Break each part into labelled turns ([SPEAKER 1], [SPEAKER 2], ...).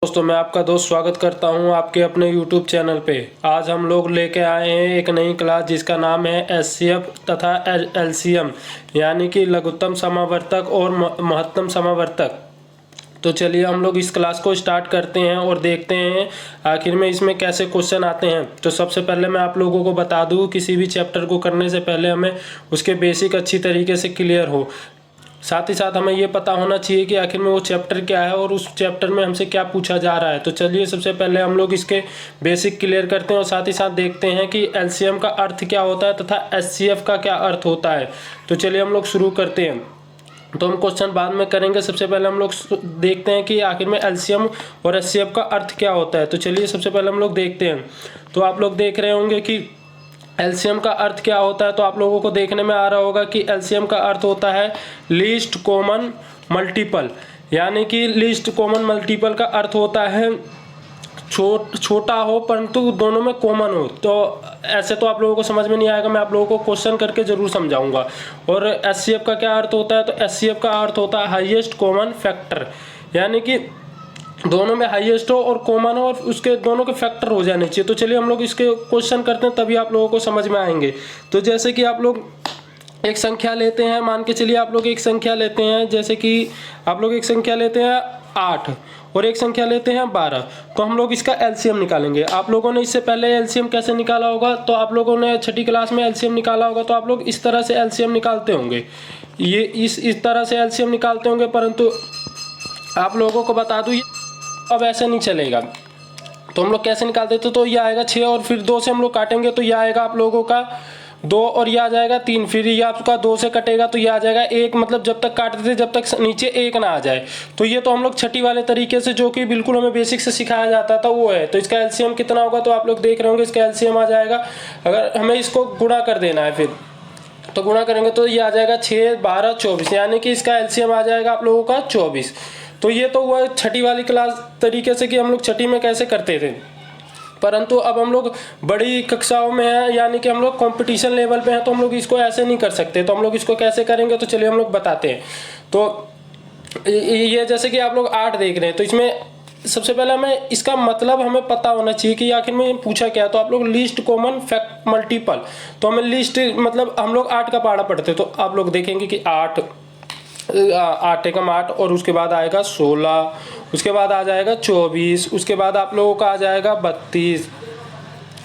[SPEAKER 1] दोस्तों, मैं आपका दोस्त स्वागत करता हूं आपके अपने YouTube चैनल पे। आज हम लोग लेके आए हैं एक नई क्लास जिसका नाम है एचसीएफ तथा एलसीएम, यानी कि लघुत्तम समावर्तक और महत्तम समावर्तक। तो चलिए हम लोग इस क्लास को स्टार्ट करते हैं और देखते हैं आखिर में इसमें कैसे क्वेश्चन आते हैं। तो सबसे पहले मैं आप लोगों को बता दूं, किसी भी चैप्टर को करने से पहले हमें उसके बेसिक अच्छी तरीके से क्लियर हो। साथ ही साथ हमें ये पता होना चाहिए कि आखिर में वो चैप्टर क्या है और उस चैप्टर में हमसे क्या पूछा जा रहा है। तो चलिए सबसे पहले हम लोग इसके बेसिक क्लियर करते हैं और साथ ही साथ देखते हैं कि एलसीएम का अर्थ क्या होता है तथा एचसीएफ का क्या अर्थ होता है। तो चलिए हम लोग शुरू करते हैं। तो हम क्वेश्चन बाद में करेंगे, सबसे पहले हम लोग देखते हैं कि आखिर में एलसीएम और एचसीएफ का अर्थ क्या होता है। तो चलिए सबसे पहले हम लोग देखते हैं। तो आप लोग देख रहे होंगे कि एलसीएम का अर्थ क्या होता है। तो आप लोगों को देखने में आ रहा होगा कि एलसीएम का अर्थ होता है लीस्ट कॉमन मल्टीपल, यानी कि लीस्ट कॉमन मल्टीपल का अर्थ होता है छोटा हो परंतु दोनों में कॉमन हो। तो ऐसे तो आप लोगों को समझ में नहीं आएगा, मैं आप लोगों को क्वेश्चन करके जरूर समझाऊंगा। और एचसीएफ का क्या अर्थ होता है, तो एचसीएफ का अर्थ होता है हाईएस्ट कॉमन फैक्टर, यानी कि दोनों में हाईएस्ट हो और कॉमन हो और उसके दोनों के फैक्टर हो जाने चाहिए। तो चलिए हम लोग इसके क्वेश्चन करते हैं, तभी आप लोगों को समझ में आएंगे। तो जैसे कि आप लोग एक संख्या लेते हैं, मान के चलिए आप लोग एक संख्या लेते हैं, जैसे कि आप लोग एक संख्या लेते हैं 8 और एक संख्या लेते हैं 12। तो हम लोग इसका एलसीएम निकालेंगे। आप लोगों ने इससे पहले एलसीएम कैसे निकाला होगा, तो आप लोगों ने छठी क्लास में एलसीएम निकाला होगा। तो आप लोग इस तरह से एलसीएम निकालते होंगे, ये इस तरह से एलसीएम निकालते होंगे। परंतु आप लोगों को बता दूँ अब ऐसे नहीं चलेगा। तो हम लोग कैसे निकालते थे, तो ये आएगा 6 और फिर 2 से हम लोग काटेंगे तो ये आएगा आप लोगों का 2 और ये आ जाएगा 3। फिर ये आपका 2 से कटेगा तो ये आ जाएगा 1, मतलब जब तक काटते थे जब तक नीचे 1 ना आ जाए। तो ये तो हम लोग छठी वाले तरीके से, जो कि बिल्कुल हमें बेसिक से सिखाया जाता था, वो है। तो इसका एलसीएम कितना होगा, तो आप लोग देख रहे होंगे इसका एलसीएम आ जाएगा, अगर हमें इसको गुणा कर देना है फिर तो गुणा करेंगे तो ये आ जाएगा 6, 12, 24, यानी कि इसका एलसीएम आ जाएगा आप लोगों का 24। तो ये तो हुआ छठी वाली क्लास तरीके से कि हम लोग छठी में कैसे करते थे। परंतु अब हम लोग बड़ी कक्षाओं में हैं, यानी कि हम लोग कंपटीशन लेवल पे हैं, तो हम लोग इसको ऐसे नहीं कर सकते। तो हम लोग इसको कैसे करेंगे, तो चलिए हम लोग बताते हैं। तो ये जैसे कि आप लोग 8 देख रहे हैं, तो इसमें सबसे पहले हमें इसका मतलब हमें पता होना चाहिए कि आखिर में पूछा क्या है। तो आप लोग लीस्ट कॉमन फैक्ट मल्टीपल, तो हमें लीस्ट मतलब हम लोग 8 का पहाड़ा पढ़ते, तो आप लोग देखेंगे कि 8 एकम 8 और उसके बाद आएगा 16, उसके बाद आ जाएगा 24, उसके बाद आप लोगों का आ जाएगा 32,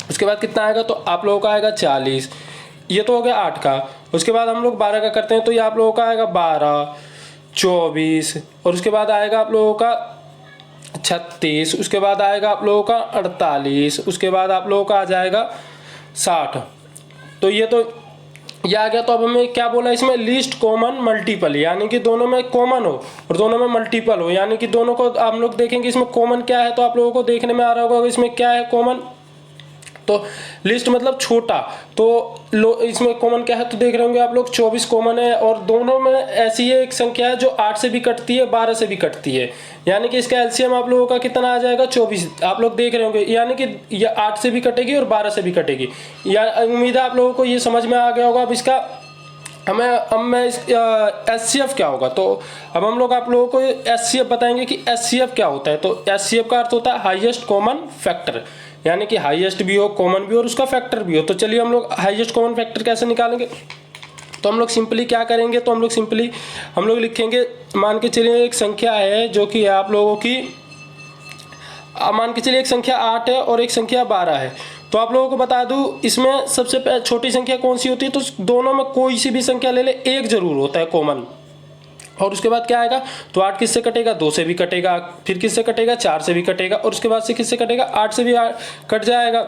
[SPEAKER 1] उसके बाद कितना आएगा, तो आप लोगों का आएगा 40। ये तो हो गया 8 का। उसके बाद हम लोग 12 का करते हैं, तो ये आप लोगों का आएगा 12, 24 और उसके बाद आएगा आप लोगों का 36, उसके बाद आएगा आप लोगों का 48, उसके बाद आप लोगों का आ जाएगा 60। तो ये आ गया। तो अब हमें क्या बोला इसमें, लीस्ट कॉमन मल्टीपल, यानी कि दोनों में कॉमन हो और दोनों में मल्टीपल हो, यानी कि दोनों को हम लोग देखेंगे इसमें कॉमन क्या है। तो आप लोगों को देखने में आ रहा होगा इसमें क्या है कॉमन, तो लिस्ट मतलब छोटा, तो इसमें कॉमन क्या है, तो देख रहे होंगे आप लोग 24 कॉमन है। और दोनों में ऐसी है एक संख्या है जो 8 से भी कटती है, 12 से भी कटती है, यानी कि इसका एलसीएम आप लोगों का कितना आ जाएगा 24। आप लोग देख रहे होंगे, यानी कि ये 8 से भी कटेगी और 12 से भी कटेगी। या उम्मीद है आप लोगों को ये समझ में आ गया होगा। अब इसका मैं एचसीएफ क्या होगा, तो अब हम लोग आप लोगों को एचसीएफ बताएंगे कि एचसीएफ क्या होता है। तो एचसीएफ का अर्थ होता है हाईएस्ट कॉमन फैक्टर, यानी कि हाईएस्ट भी हो, कॉमन भी हो और उसका फैक्टर भी हो। तो चलिए हम लोग हाईएस्ट कॉमन फैक्टर कैसे निकालेंगे, तो हम लोग सिंपली क्या करेंगे, तो हम लोग लिखेंगे, मान के चलिए एक संख्या है जो कि आप लोगों की, मान के चलिए एक संख्या 8 है और एक संख्या 12 है। तो आप लोगों को बता दूं इसमें सबसे छोटी संख्या कौन सी होती है, तो दोनों में कोई सी भी संख्या ले ले, एक जरूर होता है कॉमन। और उसके बाद क्या आएगा, तो 8 किससे कटेगा, 2 से भी कटेगा, फिर किससे कटेगा, 4 से भी कटेगा और उसके बाद से किससे कटेगा, 8 से भी कट जाएगा।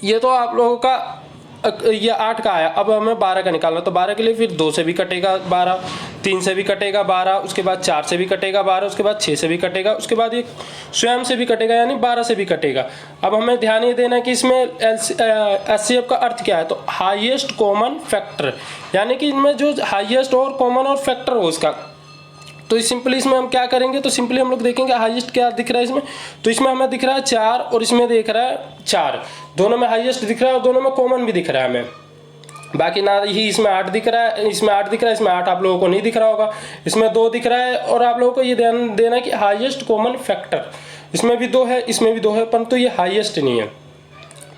[SPEAKER 1] ये तो आप लोगों का ये 8 का आया। अब हमें 12 का निकालना, तो 12 के लिए फिर 2 से भी कटेगा 12, 3 से भी कटेगा 12, उसके बाद 4 से भी कटेगा 12, उसके बाद 6 से भी कटेगा, उसके बाद ये स्वयं से भी कटेगा, यानी 12 से भी कटेगा। अब हमें ध्यान ये देना है कि इसमें एचसीएफ का अर्थ क्या है, तो हाईएस्ट कॉमन फैक्टर, यानी कि इनमें जो हाईएस्ट और कॉमन और फैक्टर हो इसका। तो सिंपली इसमें हम क्या करेंगे, तो सिंपली हम लोग देखेंगे हाईएस्ट क्या दिख रहा है इसमें, तो इसमें हमें दिख रहा है 4 और इसमें दिख रहा है 4, दोनों में हाईएस्ट दिख रहा है और दोनों में कॉमन भी दिख रहा है हमें। बाकी ना ही इसमें 8 दिख रहा है, इसमें 8 दिख रहा है, इसमें 8 आप लोगों को नहीं दिख रहा होगा, इसमें 2 दिख रहा है। और आप लोगों को ये ध्यान देना कि हाईएस्ट कॉमन फैक्टर इसमें भी 2 है, इसमें भी 2 है, परंतु ये हाईएस्ट नहीं है।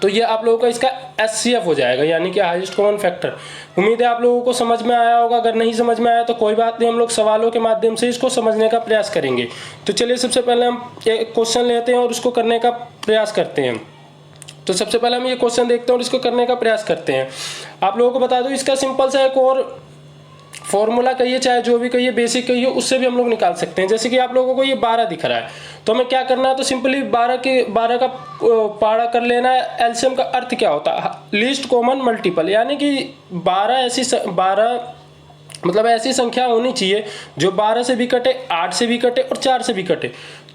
[SPEAKER 1] तो ये आप लोगों का इसका HCF हो जाएगा, यानी कि हाईएस्ट कॉमन फैक्टर। उम्मीद है आप लोगों को समझ में आया होगा। अगर नहीं समझ में आया तो कोई बात नहीं, हम लोग सवालों के माध्यम से इसको समझने का प्रयास करेंगे। तो चलिए सबसे पहले हम एक क्वेश्चन लेते हैं और उसको करने का प्रयास करते हैं। तो सबसे पहले हम ये क्वेश्चन देखते हैं और इसको करने का प्रयास करते हैं। आप लोगों को बता दूं, इसका सिंपल सा एक और फॉर्मूला कहिए, चाहे जो भी कहिए, बेसिक कहिए, उससे भी हम लोग निकाल सकते हैं। जैसे कि आप लोगों को ये 12 दिख रहा है, तो हमें क्या करना है, तो सिंपली 12 का पाड़ा कर लेना है। एलसीएम का अर्थ क्या होता है, लीस्ट कॉमन मल्टीपल, यानी कि 12 मतलब ऐसी संख्या होनी चाहिए जो 12 से भी कटे, 8 से भी कटे और 4 से भी कटे।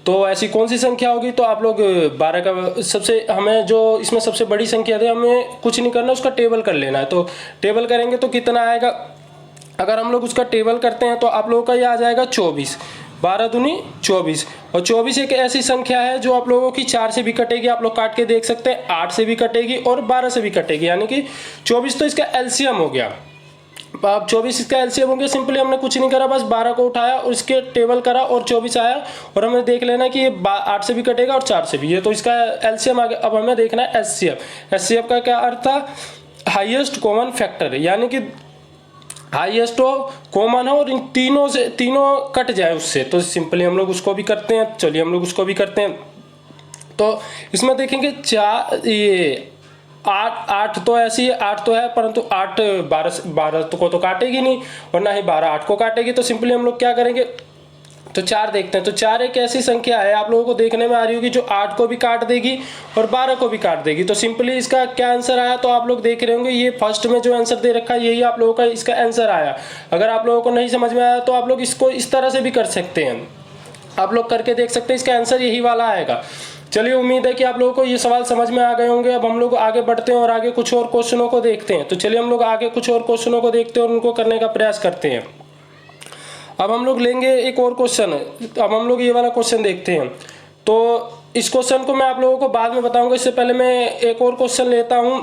[SPEAKER 1] तो ऐसी कौन सी संख्या होगी, तो आप लोग 12 का सबसे, हमें जो इसमें सबसे बड़ी संख्या है, हमें कुछ नहीं करना, उसका टेबल कर लेना है। तो टेबल करेंगे तो कितना आएगा, अगर हम लोग उसका टेबल करते हैं तो आप लोगों का ये आ जाएगा 24, 12 दूनी 24। और 24 एक ऐसी संख्या है जो आप लोगों की 4 से भी कटेगी, आप लोग काट के देख सकते हैं, 8 से भी कटेगी और 12 से भी कटेगी, यानी कि 24 तो इसका एलसीएम हो गया। अब 24 इसका एलसीएम हो गया। सिंपली हमने कुछ नहीं करा, बस 12 को उठाया और इसके टेबल करा और 24 आया। और हमें देख लेना कि ये 8 से भी कटेगा और 4 से भी, ये तो इसका एलसीएम आ गया। अब हमें देखना है एचसीएफ। एचसीएफ का क्या अर्थ था, हाईएस्ट कॉमन फैक्टर, यानी कि हाईएस्ट हो, कॉमन हो और इन तीनों कट जाए उससे। तो सिंपली हम लोग उसको भी करते हैं। चलिए हम लोग उसको भी करते हैं। तो इसमें देखेंगे ये 8 तो ऐसी है, 8 तो है, परंतु 8 12 को तो काटेगी नहीं और ना ही 12 8 को काटेगी। तो सिंपली हम लोग क्या करेंगे, तो 4 देखते हैं। तो 4 एक ऐसी संख्या है, आप लोगों को देखने में आ रही होगी, जो 8 को भी काट देगी और 12 को भी काट देगी। तो सिंपली इसका क्या आंसर आया, तो आप लोग देख रहे होंगे, ये फर्स्ट में जो आंसर दे रखा है यही आप लोगों का इसका आंसर आया। अगर आप लोगों को नहीं समझ में आया तो आप लोग इसको इस तरह से भी कर सकते हैं, आप लोग करके देख सकते हैं, इसका आंसर यही वाला आएगा। चलिए उम्मीद है कि आप लोगों को ये सवाल समझ में आ गए होंगे। अब हम लोग आगे बढ़ते हैं और आगे कुछ और क्वेश्चनों को देखते हैं। तो चलिए हम लोग आगे कुछ और क्वेश्चनों को देखते हैं और उनको करने का प्रयास करते हैं। अब हम लोग लेंगे एक और क्वेश्चन। अब हम लोग ये वाला क्वेश्चन देखते हैं। तो इस क्वेश्चन को मैं आप लोगों को बाद में बताऊंगा, इससे पहले मैं एक और क्वेश्चन लेता हूँ,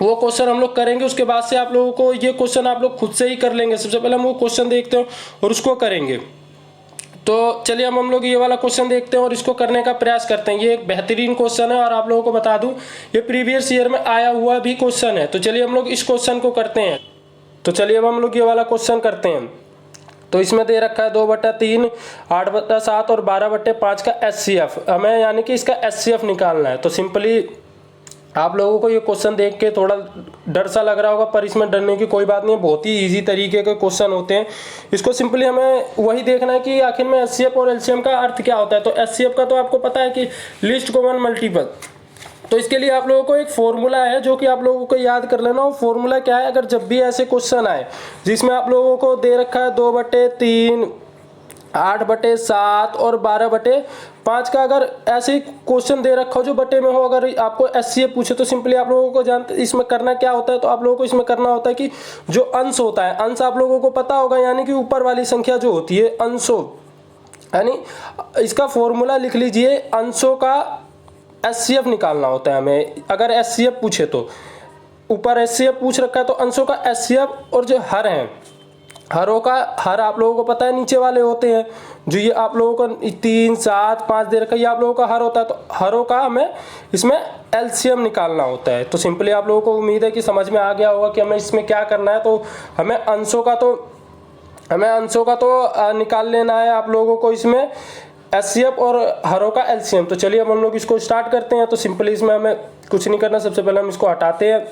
[SPEAKER 1] वो क्वेश्चन हम लोग करेंगे। उसके बाद से आप लोगों को ये क्वेश्चन आप लोग खुद से ही कर लेंगे। सबसे पहले हम वो क्वेश्चन देखते हैं और उसको करेंगे। तो चलिए अब हम लोग ये वाला क्वेश्चन देखते हैं और इसको करने का प्रयास करते हैं। ये एक बेहतरीन क्वेश्चन है और आप लोगों को बता दूं, ये प्रीवियस ईयर में आया हुआ भी क्वेश्चन है। तो चलिए हम लोग इस क्वेश्चन को करते हैं। तो चलिए अब हम लोग ये वाला क्वेश्चन करते हैं। तो इसमें दे रखा है 2/3, 8/7 और 12/5 का HCF हमें, यानी कि इसका HCF निकालना है। तो सिंपली आप लोगों को ये क्वेश्चन देख के थोड़ा डर सा लग रहा होगा, पर इसमें डरने की कोई बात नहीं है, बहुत ही इजी तरीके के क्वेश्चन होते हैं। इसको सिंपली हमें वही देखना है कि आखिर में HCF और LCM का अर्थ क्या होता है। तो HCF का तो आपको पता है कि लीस्ट कॉमन मल्टीपल। तो इसके लिए आप लोगों को एक फॉर्मूला है जो कि आप लोगों को याद कर लेना। वो फॉर्मूला क्या है, अगर जब भी ऐसे क्वेश्चन आए जिसमें आप लोगों को दे रखा है 2/3, 8/7 और 12/5 का, अगर ऐसे क्वेश्चन दे रखा हो जो बटे में हो, अगर आपको HCF पूछे तो सिंपली आप लोगों को जानते इसमें करना क्या होता है। तो आप लोगों को इसमें करना होता है कि जो अंश होता है, अंश आप लोगों को पता होगा, यानी कि ऊपर वाली संख्या जो होती है अंशों, यानी इसका फॉर्मूला लिख लीजिए, अंशों का HCF निकालना होता है हमें। अगर HCF पूछे तो ऊपर HCF पूछ रखा है तो अंशों का HCF, और जो हर हैं, हरों का हर आप लोगों को पता है नीचे वाले होते हैं, जो ये आप लोगों को 3, 7, 5 दे रखा है, ये आप लोगों का हर होता है। तो हरों का हमें इसमें LCM निकालना होता है। तो सिंपली आप लोगों को उम्मीद है कि समझ में आ गया होगा कि हमें इसमें क्या करना है। तो हमें अंशों का तो निकाल लेना है आप लोगों को इसमें HCF और हरों का LCM। तो चलिए अब हम लोग इसको स्टार्ट करते हैं। तो सिंपली इसमें हमें कुछ नहीं करना, सबसे पहले हम इसको हटाते हैं।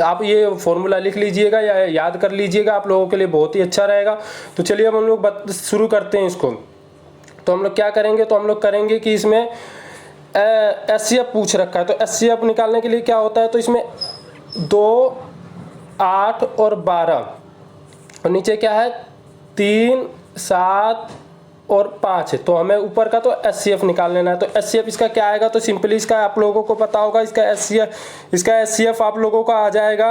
[SPEAKER 1] आप ये फॉर्मूला लिख लीजिएगा या याद कर लीजिएगा, आप लोगों के लिए बहुत ही अच्छा रहेगा। तो चलिए अब हम लोग शुरू करते हैं इसको। तो हम लोग क्या करेंगे, तो हम लोग करेंगे कि इसमें HCF पूछ रखा है, तो HCF निकालने के लिए क्या होता है, तो इसमें 2, 8 और 12 और नीचे क्या है 3, 7 और 5 है। तो हमें ऊपर का तो HCF निकाल लेना है। तो HCF इसका क्या आएगा, तो सिंपली इसका आप लोगों को पता होगा, इसका HCF आप लोगों का आ जाएगा,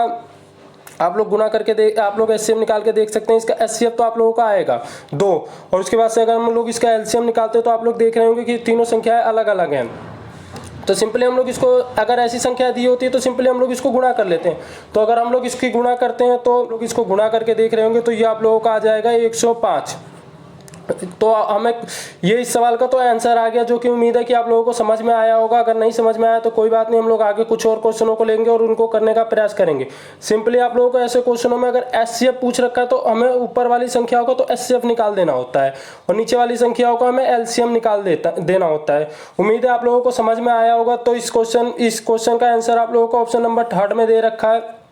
[SPEAKER 1] आप लोग गुना करके आप लोग HCF निकाल के देख सकते हैं। इसका HCF तो आप लोगों का आएगा 2, और उसके बाद से अगर हम लोग इसका LCM निकालते हैं तो आप लोग देख रहे होंगे कि तीनों संख्याएं अलग अलग हैं। तो सिंपली हम लोग इसको, अगर ऐसी संख्या दी होती है तो सिंपली हम लोग इसको गुणा कर लेते हैं। तो अगर हम लोग इसकी गुणा करते हैं तो लोग इसको गुणा करके देख रहे होंगे, तो ये आप लोगों का आ जाएगा 105। तो हमें ये इस सवाल का तो आंसर आ गया, जो कि उम्मीद है कि आप लोगों को समझ में आया होगा। अगर नहीं समझ में आया तो कोई बात नहीं, हम लोग आगे कुछ और क्वेश्चनों को लेंगे और उनको करने का प्रयास करेंगे। सिंपली आप लोगों को ऐसे क्वेश्चनों में अगर एचसीएफ पूछ रखा है तो हमें ऊपर वाली संख्याओं को तो एचसीएफ निकाल देना होता है और नीचे वाली संख्याओं को हमें एलसीएम निकाल देना होता है। उम्मीद है आप लोगों को समझ में आया होगा। तो इस क्वेश्चन का आंसर आप लोगों को ऑप्शन नंबर 3 में दे रखा है।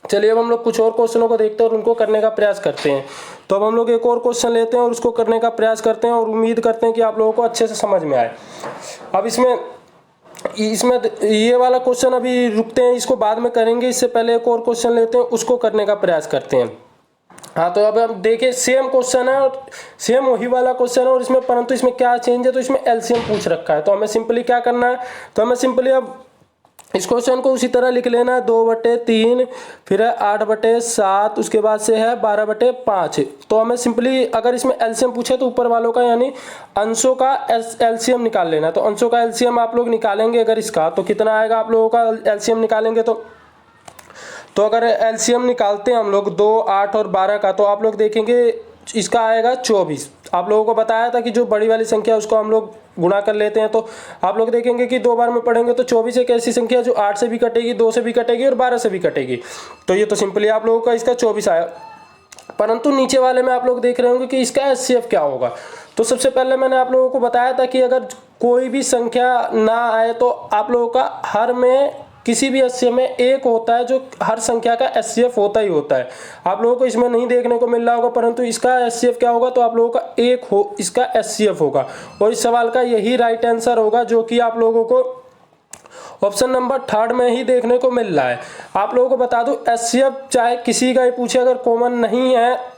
[SPEAKER 1] चलिए अब हम लोग कुछ और क्वेश्चनों को देखते हैं और उनको करने का प्रयास करते हैं। तो अब हम लोग एक और क्वेश्चन लेते हैं और उसको करने का प्रयास करते हैं और उम्मीद करते हैं कि आप लोगों को अच्छे से समझ में आए। अब इसमें ये वाला क्वेश्चन अभी रुकते हैं, इसको बाद में करेंगे। इससे पहले एक और क्वेश्चन लेते हैं, उसको करने का प्रयास करते हैं। हाँ, तो अब हम देखें, सेम क्वेश्चन है और सेम वही वाला क्वेश्चन है और इसमें परंतु इसमें क्या चेंज है, तो इसमें एलसीएम पूछ रखा है। तो हमें सिंपली क्या करना है, तो हमें सिंपली अब इस क्वेश्चन को उसी तरह लिख लेना है, 2/3, फिर है 8/7, उसके बाद से है 12/5। तो हमें सिंपली अगर इसमें एलसीएम पूछे तो ऊपर वालों का यानी अंशों का एलसीएम निकाल लेना है। तो अंशों का एलसीएम आप लोग निकालेंगे अगर इसका, तो कितना आएगा आप लोगों का एलसीएम निकालेंगे तो अगर एलसीएम निकालते हैं हम लोग 2, 8 और 12 का, तो आप लोग देखेंगे इसका आएगा 24। आप लोगों को बताया था कि जो बड़ी वाली संख्या है उसको हम लोग गुणा कर लेते हैं। तो आप लोग देखेंगे कि 2 बार में पढ़ेंगे तो 24 एक ऐसी संख्या जो 8 से भी कटेगी, 2 से भी कटेगी और 12 से भी कटेगी। तो ये तो सिंपली आप लोगों का इसका 24 आया। परंतु नीचे वाले में आप लोग देख रहे होंगे कि इसका एचसीएफ क्या होगा। तो सबसे पहले मैंने आप लोगों को बताया था कि अगर कोई भी संख्या ना आए तो आप लोगों का हर में किसी भी एचसीएफ में एक होता है, जो हर संख्या का एचसीएफ होता ही होता है। आप लोगों को इसमें नहीं देखने को मिल रहा होगा, परंतु इसका एचसीएफ क्या होगा, तो आप लोगों का एक हो इसका एचसीएफ होगा। और इस सवाल का यही राइट आंसर होगा, जो कि आप लोगों को ऑप्शन नंबर 3 में ही देखने को मिल रहा है। आप लोगों को बता दूं, एचसीएफ चाहे किसी का ही पूछे, अगर कॉमन नहीं है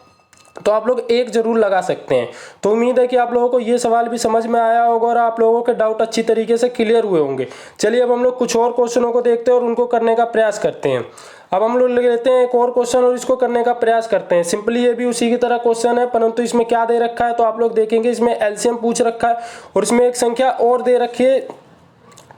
[SPEAKER 1] तो आप लोग एक जरूर लगा सकते हैं। तो उम्मीद है कि आप लोगों को ये सवाल भी समझ में आया होगा और आप लोगों के डाउट अच्छी तरीके से क्लियर हुए होंगे। चलिए अब हम लोग कुछ और क्वेश्चनों को देखते हैं और उनको करने का प्रयास करते हैं। अब हम लोग लेते हैं एक और क्वेश्चन और इसको करने का प्रयास करते हैं। सिंपली ये भी उसी की तरह क्वेश्चन है, परंतु इसमें क्या दे रखा है, तो आप लोग देखेंगे इसमें एलसीएम पूछ रखा है और इसमें एक संख्या और दे रखी है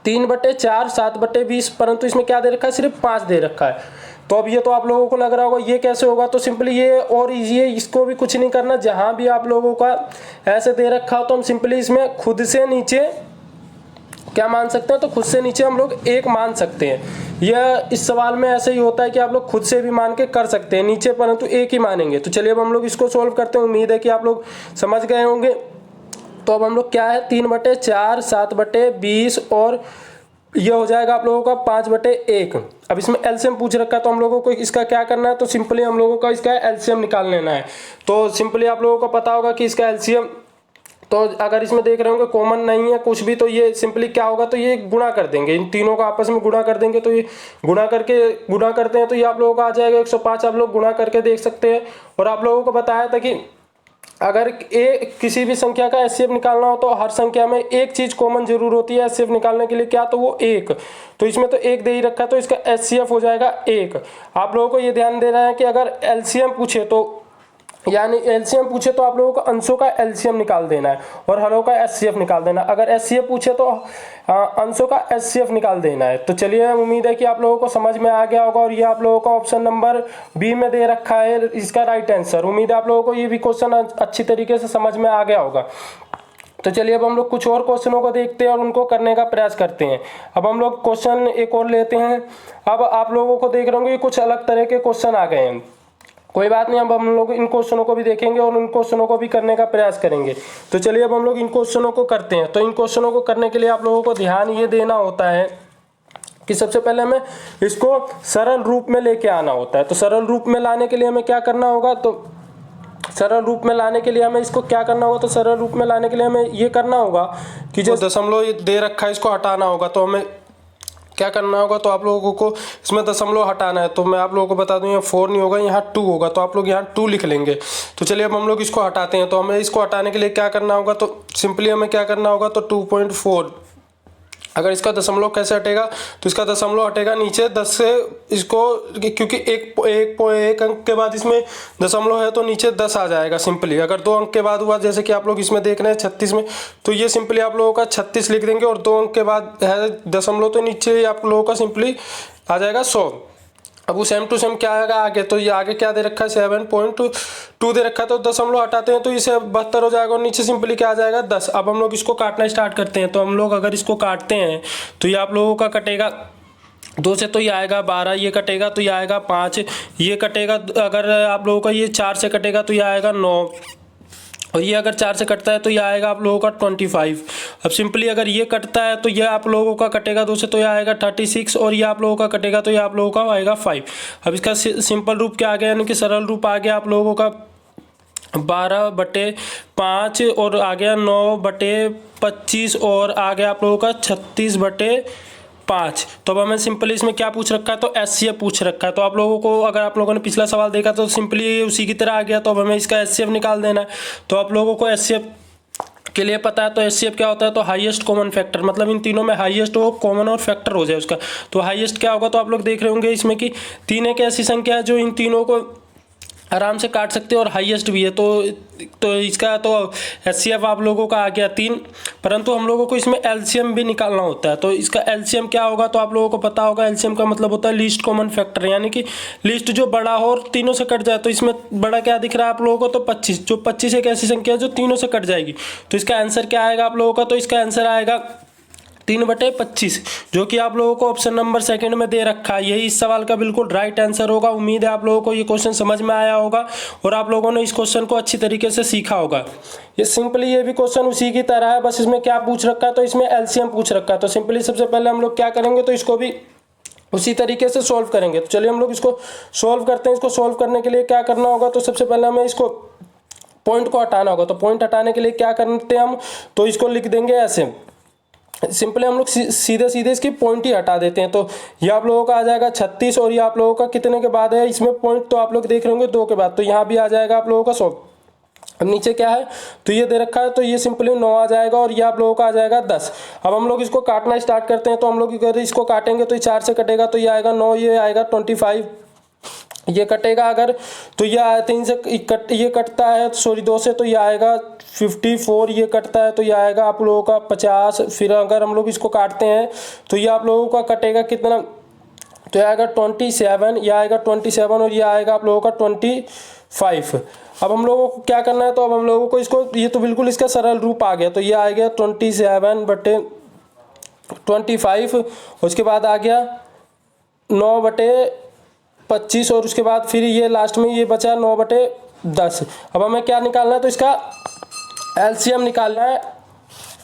[SPEAKER 1] 3/4, 7/20, परंतु इसमें क्या दे रखा है, सिर्फ 5 दे रखा है। तो अब ये तो आप लोगों को लग रहा होगा ये कैसे होगा, तो सिंपली ये और इजी है, इसको भी कुछ नहीं करना। जहां भी आप लोगों का ऐसे दे रखा हो तो हम सिंपली इसमें खुद से नीचे क्या मान सकते हैं, तो खुद से नीचे हम लोग 1 मान सकते हैं। यह इस सवाल में ऐसे ही होता है कि आप लोग खुद से भी मान के कर सकते हैं नीचे, परंतु 1 ही मानेंगे। तो चलिए अब हम लोग इसको सोल्व करते हैं। उम्मीद है कि आप लोग समझ गए होंगे। तो अब हम लोग क्या है, 3/4, 7/20 और ये हो जाएगा आप लोगों का 5/1। अब इसमें एलसीएम पूछ रखा है तो हम लोगों को इसका क्या करना है, तो सिंपली हम लोगों का इसका एलसीएम निकाल लेना है। तो सिंपली आप लोगों को पता होगा कि इसका एलसीएम, तो अगर इसमें देख रहे होंगे कॉमन नहीं है कुछ भी, तो ये सिंपली क्या होगा, तो ये गुणा कर देंगे, इन तीनों को आपस में गुणा कर देंगे। तो ये गुणा करते हैं तो ये आप लोगों का आ जाएगा 105। आप लोग गुणा करके देख सकते हैं। और आप लोगों को बताया था कि अगर किसी भी संख्या का एचसीएफ निकालना हो तो हर संख्या में एक चीज कॉमन जरूर होती है एचसीएफ निकालने के लिए, क्या, तो वो 1। तो इसमें तो 1 दे ही रखा है, तो इसका एचसीएफ हो जाएगा 1। आप लोगों को ये ध्यान देना है कि अगर एलसीएम पूछे तो आप लोगों को अंशों का एलसीएम निकाल देना है और हरों का एचसीएफ निकाल देना है। अगर एचसीएफ पूछे तो अंशों का एचसीएफ निकाल देना है। तो चलिए, उम्मीद है कि आप लोगों को समझ में आ गया होगा और ये आप लोगों का ऑप्शन नंबर बी में दे रखा है इसका राइट आंसर। उम्मीद है आप लोगों को ये भी क्वेश्चन अच्छी तरीके से समझ में आ गया होगा। तो चलिए अब हम लोग कुछ और क्वेश्चनों को देखते हैं और उनको करने का प्रयास करते हैं। अब हम लोग क्वेश्चन एक और लेते हैं। अब आप लोगों को देख रहे होंगे कुछ अलग तरह के क्वेश्चन आ गए हैं, कोई बात नहीं। अब हम लोग इन क्वेश्चनों को भी देखेंगे और उन क्वेश्चनों को भी करने का प्रयास करेंगे। तो चलिए अब हम लोग इन क्वेश्चनों को करते हैं। तो इन क्वेश्चनों को करने के लिए आप लोगों को ध्यान ये देना होता है कि सबसे पहले हमें इसको सरल रूप में लेके आना होता है। तो सरल रूप में लाने के लिए हमें क्या करना होगा, तो सरल रूप में लाने के लिए हमें इसको क्या करना होगा, तो सरल रूप में लाने के लिए हमें ये करना होगा कि जो दशमलव दे रखा है इसको हटाना होगा। तो हमें क्या करना होगा, तो आप लोगों को इसमें दशमलव हटाना है। तो मैं आप लोगों को बता दूं, यहाँ 4 नहीं होगा, यहाँ 2 होगा। तो आप लोग यहाँ 2 लिख लेंगे। तो चलिए अब हम लोग इसको हटाते हैं। तो हमें इसको हटाने के लिए क्या करना होगा, तो सिंपली हमें क्या करना होगा, तो 2.4 अगर इसका दशमलव कैसे हटेगा, तो इसका दशमलव हटेगा नीचे 10 से, इसको क्योंकि एक अंक के बाद इसमें दशमलव है तो नीचे 10 आ जाएगा सिंपली। अगर 2 अंक के बाद हुआ, जैसे कि आप लोग इसमें देख रहे हैं 36 में, तो ये सिंपली आप लोगों का 36 लिख देंगे, और 2 अंक के बाद है दशमलव तो नीचे आप लोगों का सिंपली आ जाएगा 100। अब वो सेम टू सेम क्या आएगा आगे, तो ये आगे क्या दे रखा है 7.2 दे रखा है, तो दशमलव हटाते हैं तो इसे 72 हो जाएगा, और नीचे सिंपली क्या आ जाएगा 10। अब हम लोग इसको काटना स्टार्ट करते हैं। तो हम लोग अगर इसको काटते हैं तो ये आप लोगों का कटेगा 2 से, तो ये आएगा 12, ये कटेगा तो ये आएगा 5, ये कटेगा अगर आप लोगों का ये 4 से कटेगा तो ये आएगा 9, और ये अगर 4 से कटता है तो ये आएगा आप लोगों का 25। अब सिंपली अगर ये कटता है तो ये आप लोगों का कटेगा 2 से, तो ये आएगा 36, और ये आप लोगों का कटेगा तो ये आप लोगों का आएगा 5। अब इसका सिंपल रूप क्या आ गया, यानी कि सरल रूप आ गया आप लोगों का 12/5, और आ गया 9/25, और आ गया आप लोगों का 36/5। तो अब हमें सिंपली इसमें क्या पूछ रखा है, तो एचसीएफ पूछ रखा है। तो आप लोगों को, अगर आप लोगों ने पिछला सवाल देखा तो सिंपली उसी की तरह आ गया। तो अब हमें इसका एचसीएफ निकाल देना है। तो आप लोगों को एचसीएफ के लिए पता है, तो एचसीएफ क्या होता है, तो हाईएस्ट कॉमन फैक्टर, मतलब इन तीनों में हाईएस्ट हो, कॉमन और फैक्टर हो जाए उसका। तो हाईएस्ट क्या होगा, तो आप लोग देख रहे होंगे इसमें कि 3 एक ऐसी संख्या है जो इन तीनों को आराम से काट सकते हैं और हाईएस्ट भी है। तो इसका तो एचसीएफ आप लोगों का आ गया 3, परंतु हम लोगों को इसमें एलसीएम भी निकालना होता है। तो इसका एलसीएम क्या होगा, तो आप लोगों को पता होगा एलसीएम का मतलब होता है लीस्ट कॉमन फैक्टर, यानी कि लिस्ट जो बड़ा हो और तीनों से कट जाए। तो इसमें बड़ा क्या दिख रहा है आप लोगों को, तो 25, जो 25 एक ऐसी संख्या है जो तीनों से कट जाएगी। तो इसका आंसर क्या आएगा आप लोगों का, तो इसका आंसर आएगा 3/25, जो कि आप लोगों को ऑप्शन नंबर 2 में दे रखा है। यही इस सवाल का बिल्कुल राइट आंसर होगा। उम्मीद है आप लोगों को ये क्वेश्चन समझ में आया होगा और आप लोगों ने इस क्वेश्चन को अच्छी तरीके से सीखा होगा। ये सिंपली ये भी क्वेश्चन उसी की तरह है, बस इसमें क्या पूछ रखा है, तो इसमें एलसीएम पूछ रखा है। तो सिंपली सबसे पहले हम लोग क्या करेंगे, तो इसको भी उसी तरीके से सोल्व करेंगे। तो चलिए हम लोग इसको सोल्व करते हैं। इसको सोल्व करने के लिए क्या करना होगा, तो सबसे पहले हमें इसको पॉइंट को हटाना होगा। तो पॉइंट हटाने के लिए क्या करते हैं हम, तो इसको लिख देंगे ऐसे, सिंपली हम लोग सीधे सीधे इसकी पॉइंट ही हटा देते हैं। तो ये आप लोगों का आ जाएगा 36, और ये आप लोगों का कितने के बाद है इसमें पॉइंट, तो आप लोग देख रहे होंगे 2 के बाद। तो यहाँ भी आ जाएगा आप लोगों का 100। अब नीचे क्या है, तो ये दे रखा है, तो ये सिंपली 9 आ जाएगा, और ये आप लोगों का आ जाएगा 10। अब हम लोग इसको काटना स्टार्ट करते हैं। तो हम लोग अगर इसको काटेंगे तो ये 4 से कटेगा तो ये आएगा 9, ये आएगा 25, ये कटेगा अगर, तो ये 3 से ये कटता है, सॉरी 2 से, तो ये आएगा 54, ये कटता है तो ये आएगा आप लोगों का 50। फिर अगर हम लोग इसको काटते हैं तो ये आप लोगों का कटेगा कितना, तो ये आएगा 27, ये आएगा 27, और ये आएगा आप लोगों का 25। अब हम लोगों को क्या करना है, तो अब हम लोगों को इसको, ये तो बिल्कुल इसका सरल रूप आ गया। तो ये आ गया 27/25, उसके बाद आ गया 9/25, और उसके बाद फिर ये लास्ट में ये बचा 9/10। अब हमें क्या निकालना है, तो इसका एलसीएम निकालना है।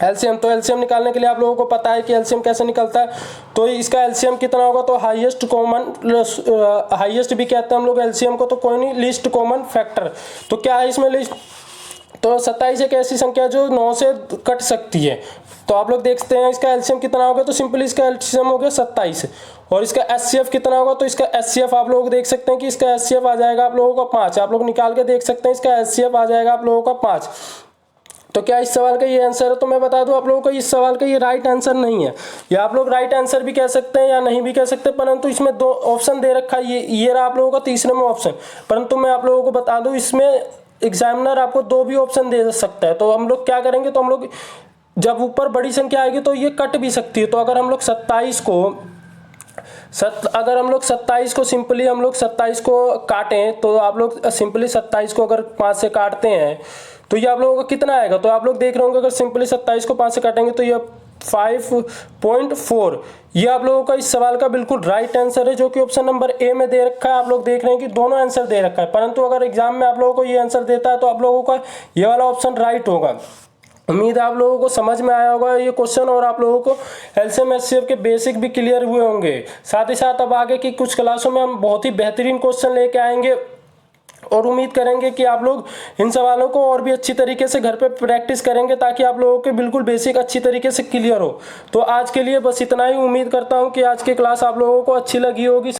[SPEAKER 1] एलसीएम, तो एलसीएम निकालने के लिए आप लोगों को पता है कि एलसीएम कैसे निकलता है। तो इसका एलसीएम कितना होगा, तो हाईएस्ट कॉमन, हाईएस्ट भी कहते हैं हम लोग एलसीएम को, तो कोई नहीं, लीस्ट कॉमन फैक्टर। तो क्या है इसमें लिस्ट, तो 27 एक ऐसी संख्या जो 9 से कट सकती है। तो आप लोग देखते हैं इसका एलसीएम कितना होगा, तो सिंपली इसका एलसीएम हो गया 27, और इसका एचसीएफ कितना होगा, तो इसका एचसीएफ आप लोग देख सकते हैं कि इसका एचसीएफ आ जाएगा आप लोगों का 5। आप लोग निकाल के देख सकते हैं, इसका एचसीएफ आ जाएगा आप लोगों का 5। तो क्या इस सवाल का ये आंसर है, तो मैं बता दूं आप लोगों को इस सवाल का ये राइट आंसर नहीं है। या आप लोग राइट आंसर भी कह सकते हैं या नहीं भी कह सकते, परंतु इसमें 2 ऑप्शन दे रखा है। ये रहा आप लोगों का तीसरे में ऑप्शन, परंतु मैं आप लोगों को बता दूं इसमें एग्जामिनर आपको 2 भी ऑप्शन दे सकता है। तो हम लोग क्या करेंगे, तो हम लोग जब ऊपर बड़ी संख्या आएगी तो ये कट भी सकती है। तो अगर हम लोग 27 को सिंपली हम लोग 27 को काटें, तो आप लोग सिंपली 27 को अगर 5 से काटते हैं तो ये आप लोगों का कितना आएगा, तो आप लोग देख रहे होंगे अगर सिंपली 27 को 5 से काटेंगे तो ये 5.4। ये आप लोगों का इस सवाल का बिल्कुल राइट आंसर है, जो कि ऑप्शन नंबर ए में दे रखा है। आप लोग देख रहे हैं कि दोनों आंसर दे रखा है, परंतु अगर एग्जाम में आप लोगों को ये आंसर देता है तो आप लोगों का ये वाला ऑप्शन राइट होगा। उम्मीद है आप लोगों को समझ में आया होगा ये क्वेश्चन, और आप लोगों को एलसीएम एचसीएफ के बेसिक भी क्लियर हुए होंगे। साथ ही साथ अब आगे की कुछ क्लासों में हम बहुत ही बेहतरीन क्वेश्चन लेके आएंगे, और उम्मीद करेंगे कि आप लोग इन सवालों को और भी अच्छी तरीके से घर पे प्रैक्टिस करेंगे, ताकि आप लोगों के बिल्कुल बेसिक अच्छी तरीके से क्लियर हो। तो आज के लिए बस इतना ही। उम्मीद करता हूँ कि आज की क्लास आप लोगों को अच्छी लगी होगी।